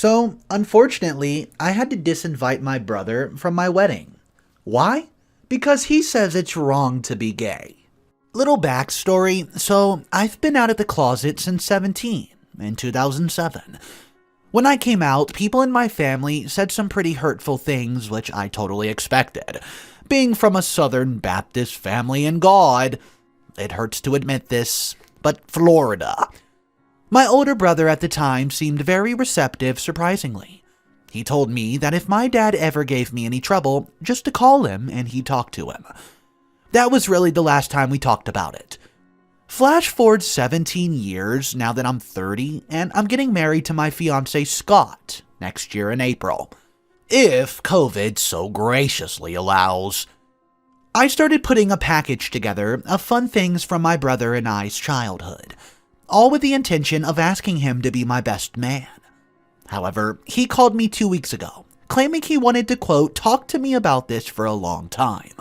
So, unfortunately, I had to disinvite my brother from my wedding. Why? Because he says it's wrong to be gay. Little backstory, so I've been out of the closet since 17, in 2007. When I came out, people in my family said some pretty hurtful things, which I totally expected. Being from a Southern Baptist family in God, it hurts to admit this, but Florida. My older brother at the time seemed very receptive, surprisingly. He told me that if my dad ever gave me any trouble, just to call him and he'd talk to him. That was really the last time we talked about it. Flash forward 17 years now that I'm 30, and I'm getting married to my fiancé Scott next year in April. If COVID so graciously allows. I started putting a package together of fun things from my brother and I's childhood, all with the intention of asking him to be my best man. However, he called me 2 weeks ago, claiming he wanted to, quote, talk to me about this for a long time.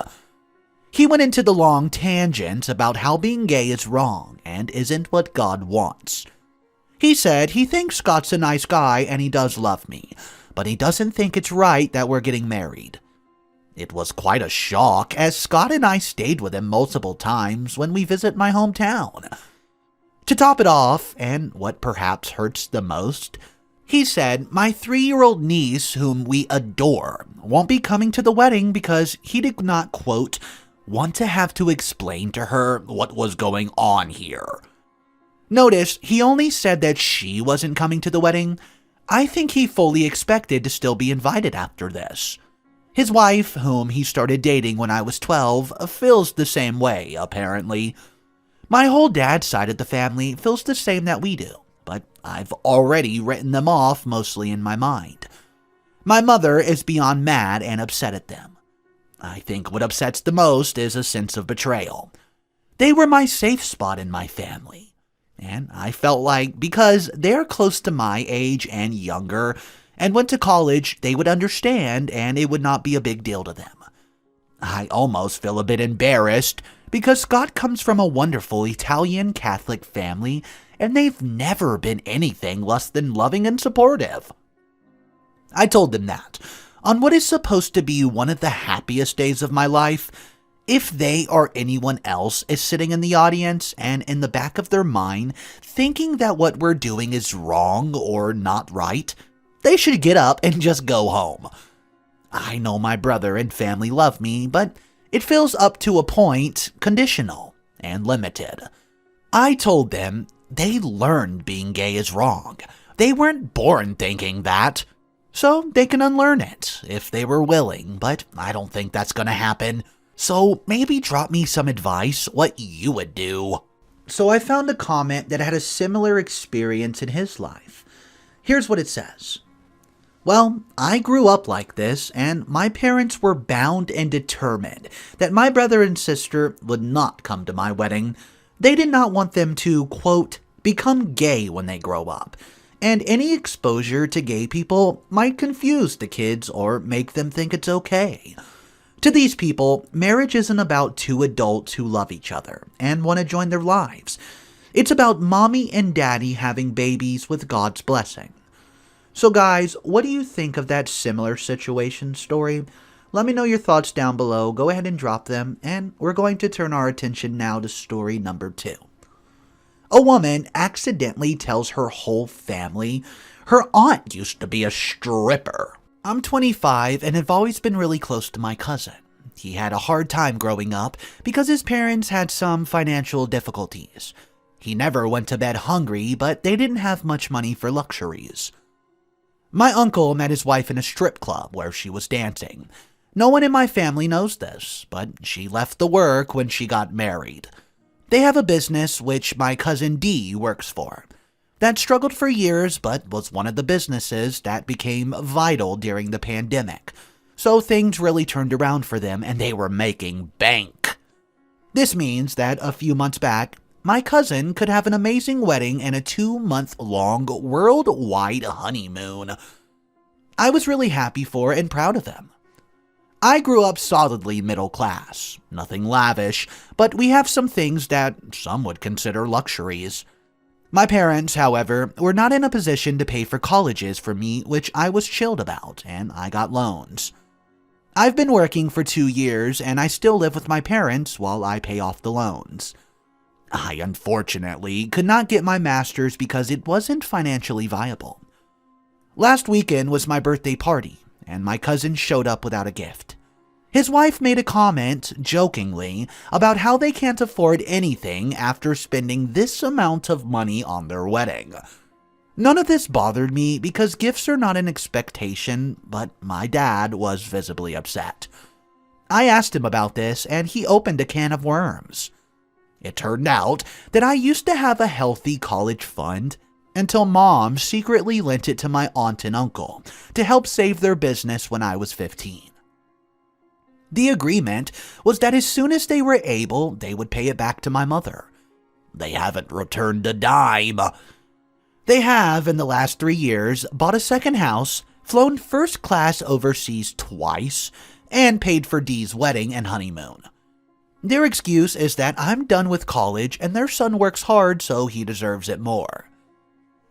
He went into the long tangent about how being gay is wrong and isn't what God wants. He said he thinks Scott's a nice guy and he does love me, but he doesn't think it's right that we're getting married. It was quite a shock, as Scott and I stayed with him multiple times when we visit my hometown. To top it off, and what perhaps hurts the most, he said my 3-year-old niece, whom we adore, won't be coming to the wedding because he did not, quote, want to have to explain to her what was going on here. Notice, he only said that she wasn't coming to the wedding. I think he fully expected to still be invited after this. His wife, whom he started dating when I was 12, feels the same way, apparently. My whole dad's side of the family feels the same that we do, but I've already written them off mostly in my mind. My mother is beyond mad and upset at them. I think what upsets the most is a sense of betrayal. They were my safe spot in my family, and I felt like because they're close to my age and younger and went to college, they would understand and it would not be a big deal to them. I almost feel a bit embarrassed because Scott comes from a wonderful Italian Catholic family and they've never been anything less than loving and supportive. I told them that, on what is supposed to be one of the happiest days of my life, if they or anyone else is sitting in the audience and in the back of their mind thinking that what we're doing is wrong or not right, they should get up and just go home. I know my brother and family love me, but it feels up to a point conditional and limited. I told them they learned being gay is wrong. They weren't born thinking that. So they can unlearn it if they were willing, but I don't think that's gonna happen. So maybe drop me some advice what you would do. So I found a comment that had a similar experience in his life. Here's what it says. Well, I grew up like this, and my parents were bound and determined that my brother and sister would not come to my wedding. They did not want them to, quote, become gay when they grow up. And any exposure to gay people might confuse the kids or make them think it's okay. To these people, marriage isn't about two adults who love each other and want to join their lives. It's about mommy and daddy having babies with God's blessing. So guys, what do you think of that similar situation story? Let me know your thoughts down below. Go ahead and drop them, and we're going to turn our attention now to story number 2. A woman accidentally tells her whole family her aunt used to be a stripper. I'm 25 and have always been really close to my cousin. He had a hard time growing up because his parents had some financial difficulties. He never went to bed hungry, but they didn't have much money for luxuries. My uncle met his wife in a strip club where she was dancing. No one in my family knows this, but she left the work when she got married. They have a business which my cousin D works for. That struggled for years, but was one of the businesses that became vital during the pandemic. So things really turned around for them and they were making bank. This means that a few months back, my cousin could have an amazing wedding and a 2-month-long worldwide honeymoon. I was really happy for and proud of them. I grew up solidly middle class, nothing lavish, but we have some things that some would consider luxuries. My parents, however, were not in a position to pay for colleges for me, which I was chilled about, and I got loans. I've been working for 2 years, and I still live with my parents while I pay off the loans. I unfortunately could not get my master's because it wasn't financially viable. Last weekend was my birthday party, and my cousin showed up without a gift. His wife made a comment, jokingly, about how they can't afford anything after spending this amount of money on their wedding. None of this bothered me because gifts are not an expectation, but my dad was visibly upset. I asked him about this, and he opened a can of worms. It turned out that I used to have a healthy college fund until Mom secretly lent it to my aunt and uncle to help save their business when I was 15. The agreement was that as soon as they were able, they would pay it back to my mother. They haven't returned a dime. They have, in the last 3 years, bought a second house, flown first class overseas twice, and paid for Dee's wedding and honeymoon. Their excuse is that I'm done with college and their son works hard, so he deserves it more.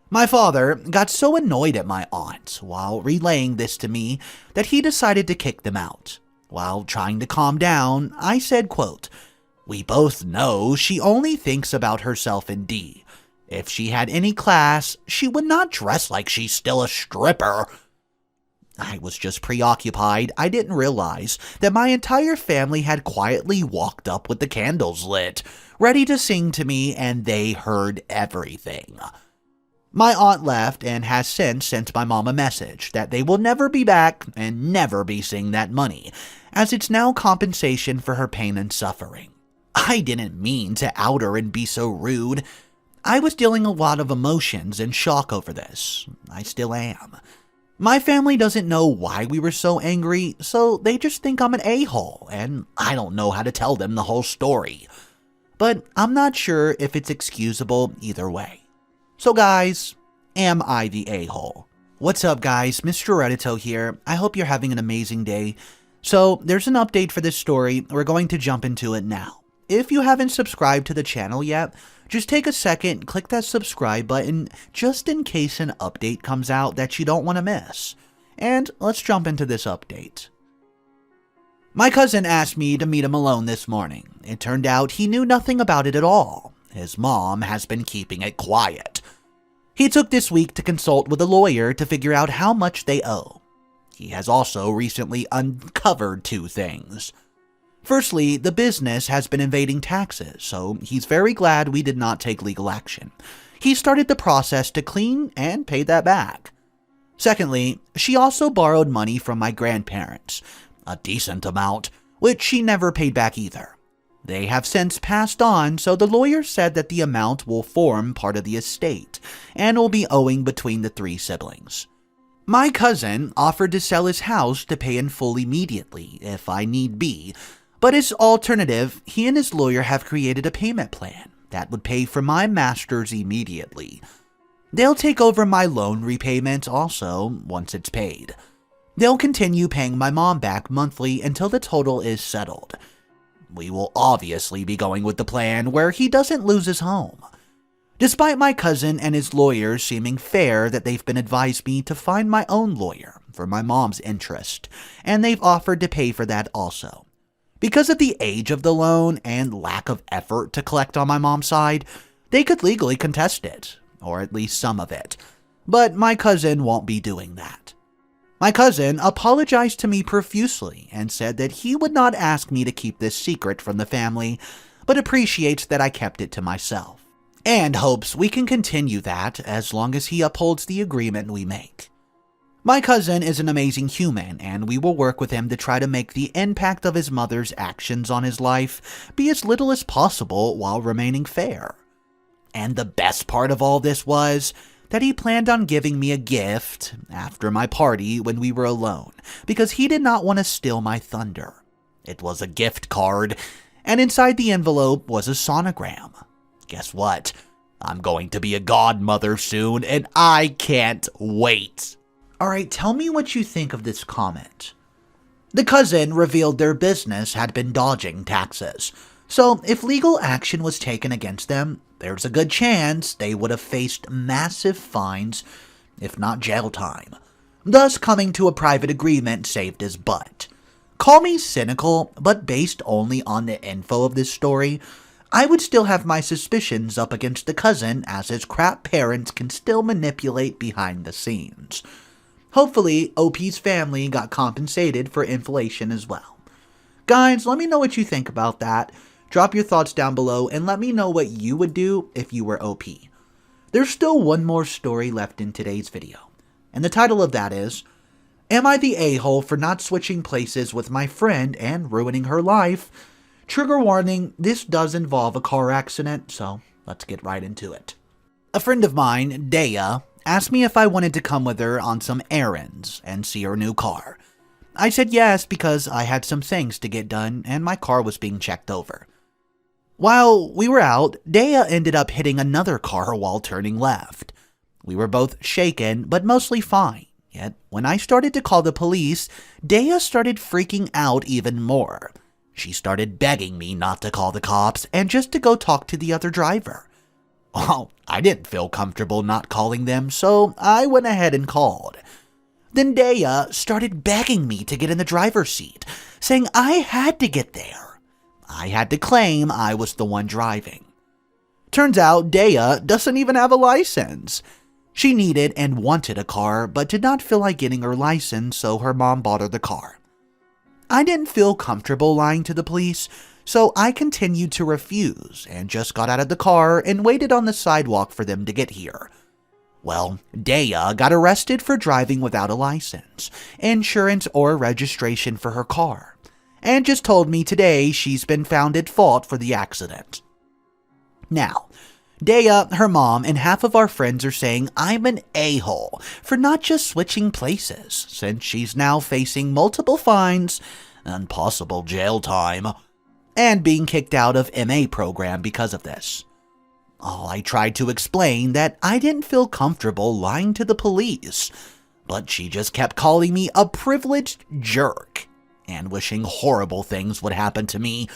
My father got so annoyed at my aunt while relaying this to me that he decided to kick them out. While trying to calm down, I said, quote, "We both know she only thinks about herself and Dee. If she had any class, she would not dress like she's still a stripper." I was just preoccupied. I didn't realize that my entire family had quietly walked up with the candles lit, ready to sing to me, and they heard everything. My aunt left and has since sent my mom a message that they will never be back and never be seeing that money, as it's now compensation for her pain and suffering. I didn't mean to out her and be so rude. I was dealing a lot of emotions and shock over this. I still am. My family doesn't know why we were so angry, so they just think I'm an a-hole, and I don't know how to tell them the whole story. But I'm not sure if it's excusable either way. So guys, am I the a-hole? What's up guys, Mr. Reddito here. I hope you're having an amazing day. So there's an update for this story. We're going to jump into it now. If you haven't subscribed to the channel yet, just take a second, click that subscribe button just in case an update comes out that you don't want to miss. And let's jump into this update. My cousin asked me to meet him alone this morning. It turned out he knew nothing about it at all. His mom has been keeping it quiet. He took this week to consult with a lawyer to figure out how much they owe. He has also recently uncovered 2 things. Firstly, the business has been evading taxes, so he's very glad we did not take legal action. He started the process to clean and pay that back. Secondly, she also borrowed money from my grandparents, a decent amount, which she never paid back either. They have since passed on, so the lawyer said that the amount will form part of the estate and will be owing between the 3 siblings. My cousin offered to sell his house to pay in full immediately, if I need be, but as alternative, he and his lawyer have created a payment plan that would pay for my master's immediately. They'll take over my loan repayment also once it's paid. They'll continue paying my mom back monthly until the total is settled. We will obviously be going with the plan where he doesn't lose his home. Despite my cousin and his lawyers seeming fair that they've been advised me to find my own lawyer for my mom's interest, and they've offered to pay for that also. Because of the age of the loan and lack of effort to collect on my mom's side, they could legally contest it, or at least some of it. But my cousin won't be doing that. My cousin apologized to me profusely and said that he would not ask me to keep this secret from the family, but appreciates that I kept it to myself, and hopes we can continue that as long as he upholds the agreement we make. My cousin is an amazing human, and we will work with him to try to make the impact of his mother's actions on his life be as little as possible while remaining fair. And the best part of all this was that he planned on giving me a gift after my party when we were alone, because he did not want to steal my thunder. It was a gift card, and inside the envelope was a sonogram. Guess what? I'm going to be a godmother soon, and I can't wait. Alright, tell me what you think of this comment. The cousin revealed their business had been dodging taxes, so if legal action was taken against them, there's a good chance they would have faced massive fines, if not jail time. Thus, coming to a private agreement saved his butt. Call me cynical, but based only on the info of this story, I would still have my suspicions up against the cousin, as his crap parents can still manipulate behind the scenes. Hopefully, OP's family got compensated for inflation as well. Guys, let me know what you think about that. Drop your thoughts down below and let me know what you would do if you were OP. There's still one more story left in today's video, and the title of that is, Am I the a-hole for not switching places with my friend and ruining her life? Trigger warning, this does involve a car accident, so let's get right into it. A friend of mine, Dea, asked me if I wanted to come with her on some errands and see her new car. I said yes because I had some things to get done and my car was being checked over. While we were out, Dea ended up hitting another car while turning left. We were both shaken, but mostly fine. Yet, when I started to call the police, Dea started freaking out even more. She started begging me not to call the cops and just to go talk to the other driver. Well, I didn't feel comfortable not calling them, so I went ahead and called. Then Dea started begging me to get in the driver's seat, saying I had to get there. I had to claim I was the one driving. Turns out Dea doesn't even have a license. She needed and wanted a car, but did not feel like getting her license, so her mom bought her the car. I didn't feel comfortable lying to the police, so I continued to refuse and just got out of the car and waited on the sidewalk for them to get here. Well, Dea got arrested for driving without a license, insurance, or registration for her car, and just told me today she's been found at fault for the accident. Now, Dea, her mom, and half of our friends are saying I'm an a-hole for not just switching places, since she's now facing multiple fines and possible jail time, and being kicked out of MA program because of this. I tried to explain that I didn't feel comfortable lying to the police, but she just kept calling me a privileged jerk and wishing horrible things would happen to me.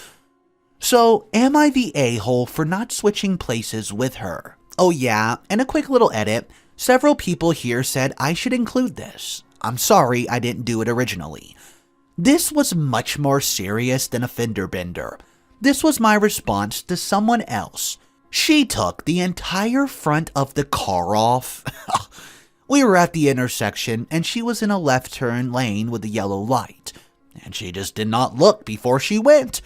So, am I the a-hole for not switching places with her? Oh yeah, and a quick little edit. Several people here said I should include this. I'm sorry I didn't do it originally. This was much more serious than a fender bender. This was my response to someone else. She took the entire front of the car off. We were at the intersection and she was in a left turn lane with a yellow light, and she just did not look before she went.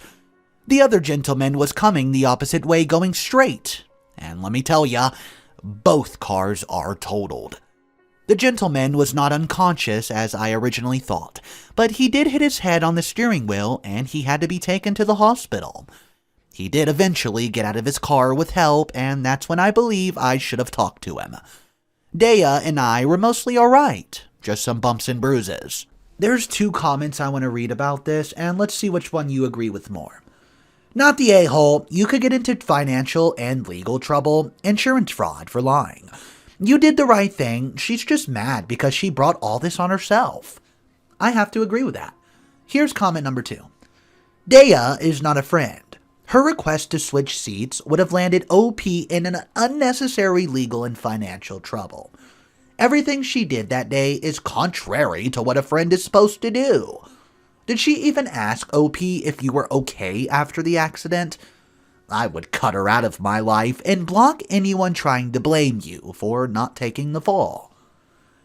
The other gentleman was coming the opposite way going straight, and let me tell ya, both cars are totaled. The gentleman was not unconscious as I originally thought, but he did hit his head on the steering wheel and he had to be taken to the hospital. He did eventually get out of his car with help, and that's when I believe I should have talked to him. Dea and I were mostly alright, just some bumps and bruises. There's 2 comments I want to read about this, and let's see which one you agree with more. Not the a-hole, you could get into financial and legal trouble, insurance fraud for lying. You did the right thing, she's just mad because she brought all this on herself. I have to agree with that. Here's comment number 2. Dea is not a friend. Her request to switch seats would have landed OP in an unnecessary legal and financial trouble. Everything she did that day is contrary to what a friend is supposed to do. Did she even ask OP if you were okay after the accident? I would cut her out of my life and block anyone trying to blame you for not taking the fall.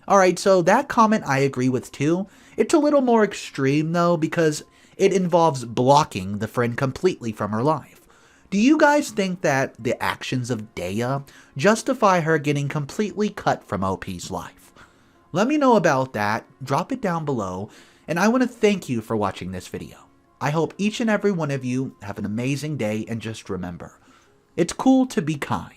Alright, so that comment I agree with too. It's a little more extreme though because it involves blocking the friend completely from her life. Do you guys think that the actions of Dea justify her getting completely cut from OP's life? Let me know about that, drop it down below, and I want to thank you for watching this video. I hope each and every one of you have an amazing day, and just remember, it's cool to be kind.